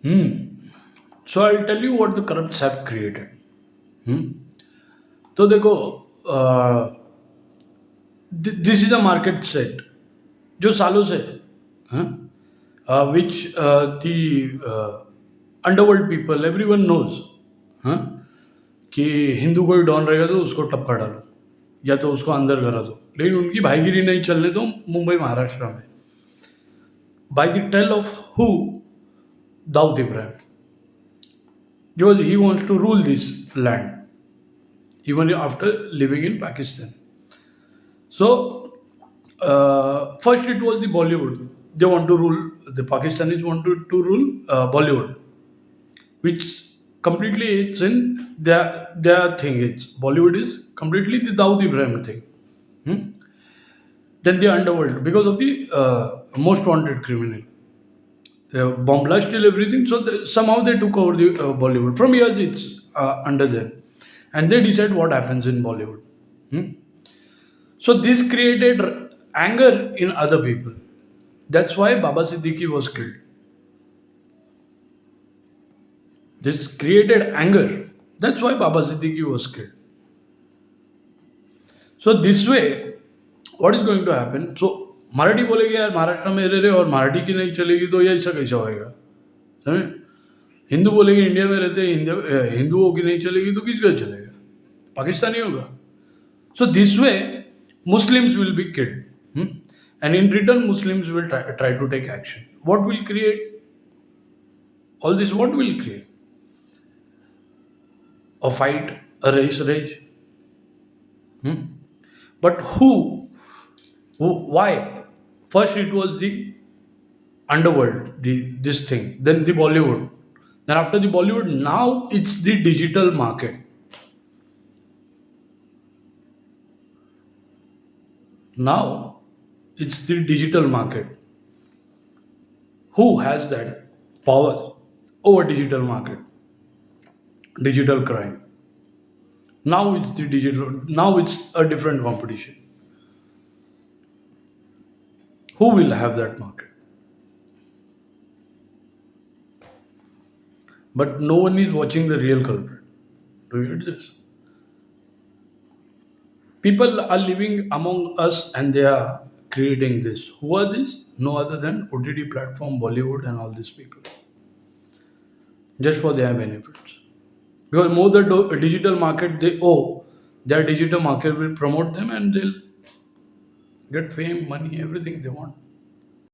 Hmm. So I'll tell you what the corrupts have created. Hmm. तो देखो, this is a market set जो सालों से, which the underworld people everyone knows, हाँ, कि हिंदू कोई डॉन रहेगा तो उसको टपका डालो या तो उसको अंदर करा दो, लेकिन उनकी भाईगिरी नहीं चलने दो मुंबई महाराष्ट्र में, by the tell of who, Dawood Ibrahim, because he wants to rule this land even after living in Pakistan. So, first it was the Bollywood. They want to rule, the Pakistanis wanted to rule Bollywood, which completely it's in their thing. It's Bollywood is completely the Dawood Ibrahim thing. Hmm? Then the underworld because of the most wanted criminal. Bomb blast till everything. So somehow they took over the Bollywood. From years it's under them, and they decide what happens in Bollywood. Hmm? So this created anger in other people. That's why Baba Siddiqui was killed. This created anger. That's why Baba Siddiqui was killed. So this way, what is going to happen? So Marathi बोलेगी यार महाराष्ट्र में रह रहे और मराठी की नहीं चलेगी तो ये ऐसा कैसा होएगा? समझे? हिंदू बोलेगी इंडिया में रहते हिंदुओं की नहीं चलेगी तो किसका चलेगा? पाकिस्तानी होगा. So this way, Muslims will be killed. Hmm? And in return, Muslims will try to take action. What will create? All this, what will create? A fight, a race rage. Hmm? But why? First it was the underworld, this thing, then the Bollywood. Then after the Bollywood, now it's the digital market. Now it's the digital market. Who has that power over digital market? Digital crime. Now it's the digital. Now it's a different competition. Who will have that market? But no one is watching the real culprit. Do you get this? People are living among us and they are creating this. Who are these? No other than OTT platform, Bollywood, and all these people. Just for their benefits. Because more the digital market they owe, their digital market will promote them and they'll get fame, money, everything they want.